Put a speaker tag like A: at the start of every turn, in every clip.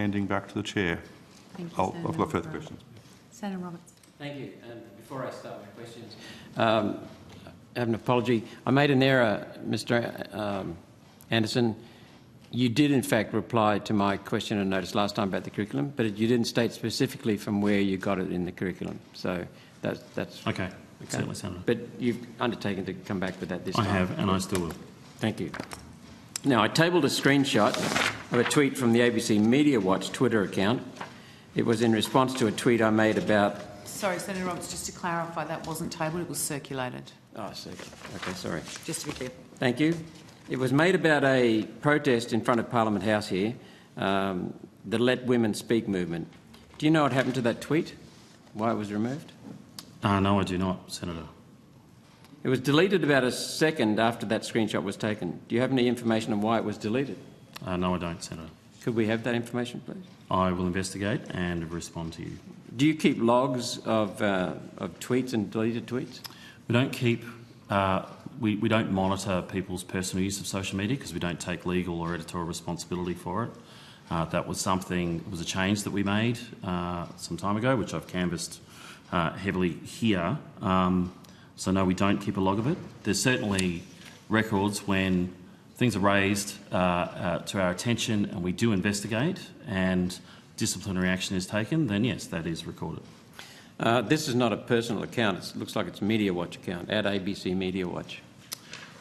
A: Handing back to the chair.
B: Thank you,
A: I've got further questions.
B: Senator Roberts.
C: Thank you. Before I start my questions, I have an apology. I made an error, Mr. Anderson. You did, in fact, reply to my question and notice last time about the curriculum, but you didn't state specifically from where you got it in the curriculum. So that's
D: okay. Certainly, Senator.
C: But you've undertaken to come back with that this time.
D: I have, and I still will.
C: Thank you. Now, I tabled a screenshot of a tweet from the ABC Media Watch Twitter account. It was in response to a tweet I made about...
B: Sorry, Senator Roberts, just to clarify, that wasn't tabled, it was circulated.
C: Oh, circulated. Okay, sorry.
B: Just to be clear.
C: Thank you. It was made about a protest in front of Parliament House here, the Let Women Speak movement. Do you know what happened to that tweet? Why it was removed?
D: No, I do not, Senator.
C: It was deleted about a second after that screenshot was taken. Do you have any information on why it was deleted?
D: No, I don't, Senator.
C: Could we have that information, please? I
D: will investigate and respond to you.
C: Do you keep logs of tweets and deleted tweets?
D: We don't keep... we don't monitor people's personal use of social media because we don't take legal or editorial responsibility for it. That was a change that we made some time ago, which I've canvassed heavily here. So no, we don't keep a log of it. There's certainly records when things are raised to our attention and we do investigate and disciplinary action is taken, then yes, that is recorded.
C: This is not a personal account. It looks like it's a Media Watch account, at ABC Media Watch.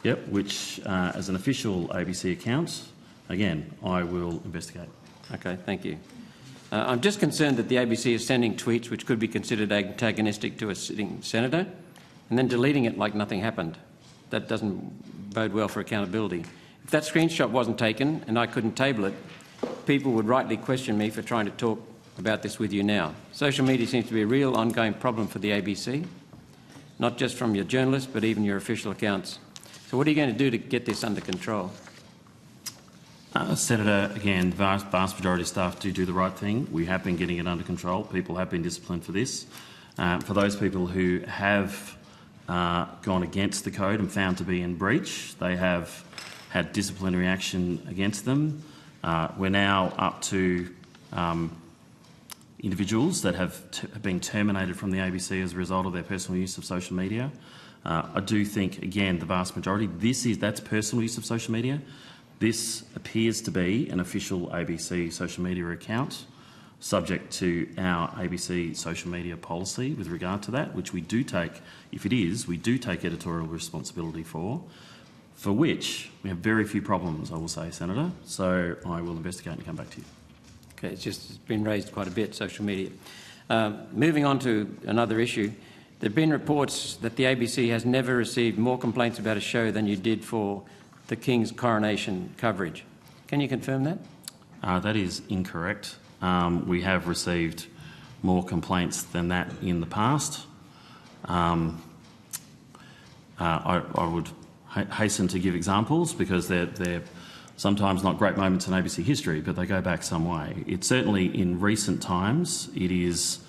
D: Yep, which as an official ABC account, again, I will investigate.
C: Okay, thank you. I'm just concerned that the ABC is sending tweets which could be considered antagonistic to a sitting senator and then deleting it like nothing happened. That doesn't bode well for accountability. If that screenshot wasn't taken and I couldn't table it, people would rightly question me for trying to talk about this with you now. Social media seems to be a real ongoing problem for the ABC, not just from your journalists, but even your official accounts. So what are you going to do to get this under control?
D: Senator, again, vast majority of staff do the right thing. We have been getting it under control. People have been disciplined for this. For those people who have gone against the code and found to be in breach, they have had disciplinary action against them. We're now up to individuals that have been terminated from the ABC as a result of their personal use of social media. I do think, again, the vast majority, that's personal use of social media. This appears to be an official ABC social media account, subject to our ABC social media policy with regard to that, which we do take, if it is, we do take editorial responsibility for which we have very few problems, I will say, Senator. So I will investigate and come back to you.
C: Okay, it's been raised quite a bit, social media. Moving on to another issue, there have been reports that the ABC has never received more complaints about a show than you did for the King's coronation coverage. Can you confirm that?
D: That is incorrect. We have received more complaints than that in the past. I would hasten to give examples because they're sometimes not great moments in ABC history, but they go back some way. It's certainly in recent times, it is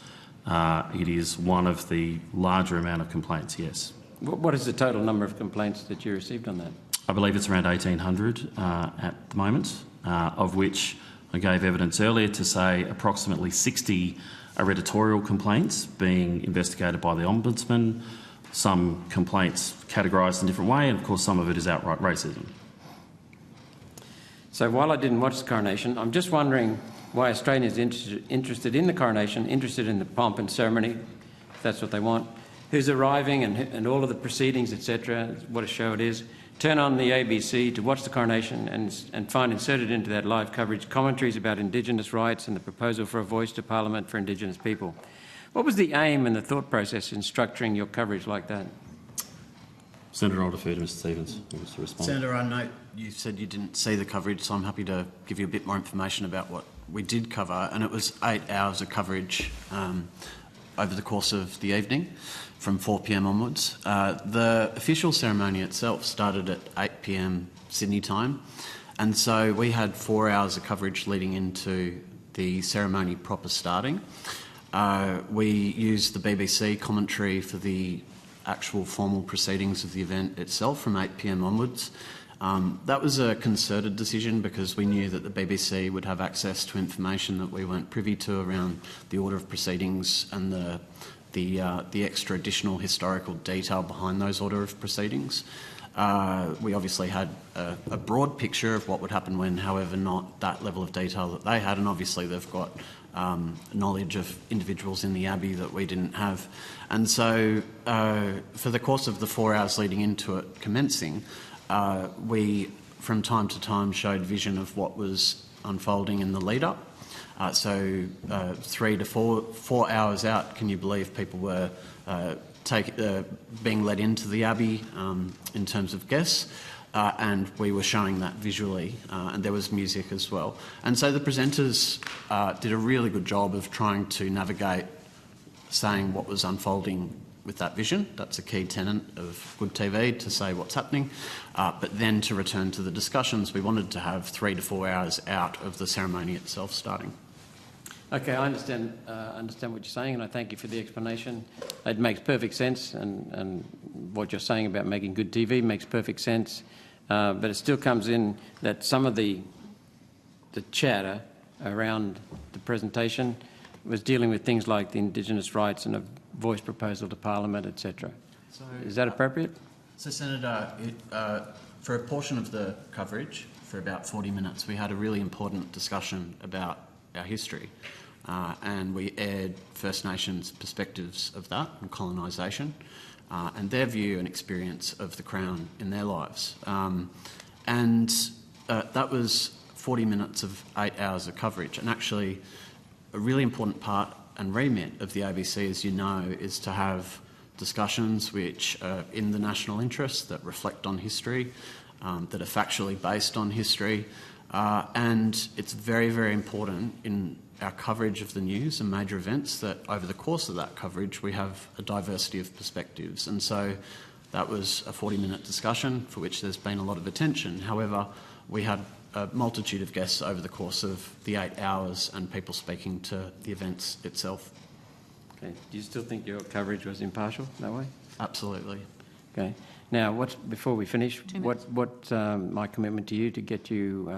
D: one of the larger amount of complaints, yes.
C: What is the total number of complaints that you received on that?
D: I believe it's around 1,800 at the moment, of which I gave evidence earlier to say approximately 60 are editorial complaints being investigated by the Ombudsman, some complaints categorised in a different way, and of course some of it is outright racism.
C: So while I didn't watch the coronation, I'm just wondering why Australians are interested in the coronation, interested in the pomp and ceremony, if that's what they want, who's arriving and all of the proceedings, etc., what a show it is, turn on the ABC to watch the coronation and find inserted into that live coverage commentaries about Indigenous rights and the proposal for a voice to Parliament for Indigenous people. What was the aim and the thought process in structuring your coverage like that?
D: Senator, I'll defer to Mr Stevens who wants to respond.
E: Senator, I note you said you didn't see the coverage, so I'm happy to give you a bit more information about what we did cover, and it was 8 hours of coverage over the course of the evening from 4 p.m. onwards. The official ceremony itself started at 8 p.m. Sydney time, and so we had 4 hours of coverage leading into the ceremony proper starting. We used the BBC commentary for the actual formal proceedings of the event itself from 8 p.m. onwards. That was a concerted decision because we knew that the BBC would have access to information that we weren't privy to around the order of proceedings and the extra additional historical detail behind those order of proceedings. We obviously had a broad picture of what would happen when, however, not that level of detail that they had, and obviously they've got knowledge of individuals in the Abbey that we didn't have. And so for the course of the 4 hours leading into it commencing, we from time to time showed vision of what was unfolding in the lead-up. So 3 to 4 hours out, can you believe people were being led into the Abbey in terms of guests, and we were showing that visually, and there was music as well. And so the presenters did a really good job of trying to navigate saying what was unfolding with that vision. That's a key tenet of good TV, to say what's happening. But then to return to the discussions, we wanted to have 3 to 4 hours out of the ceremony itself starting.
C: Okay, I understand what you're saying, and I thank you for the explanation. It makes perfect sense, and what you're saying about making good TV makes perfect sense. But it still comes in that some of the chatter around the presentation was dealing with things like the Indigenous rights and a voice proposal to Parliament, etc.
E: So,
C: is that appropriate?
E: So, Senator, for a portion of the coverage, for about 40 minutes, we had a really important discussion about our history. And we aired First Nations perspectives of that and colonisation and their view and experience of the Crown in their lives. That was 40 minutes of 8 hours of coverage. And actually, a really important part and remit of the ABC, as you know, is to have discussions which are in the national interest, that reflect on history, that are factually based on history. And it's very, very important in our coverage of the news and major events that over the course of that coverage we have a diversity of perspectives. And so that was a 40-minute discussion for which there's been a lot of attention. However, we had a multitude of guests over the course of the 8 hours and people speaking to the events itself.
C: Okay. Do you still think your coverage was impartial that way?
E: Absolutely.
C: Okay. Now, before we finish, what's my commitment to you to get you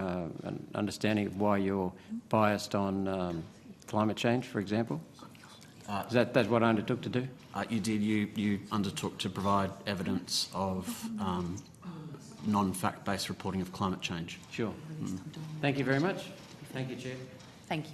C: an understanding of why you're biased on climate change, for example? That's what I undertook to do?
E: You did. You undertook to provide evidence of non-fact-based reporting of climate change.
C: Sure. Thank you very much. Thank you, Chair.
B: Thank you.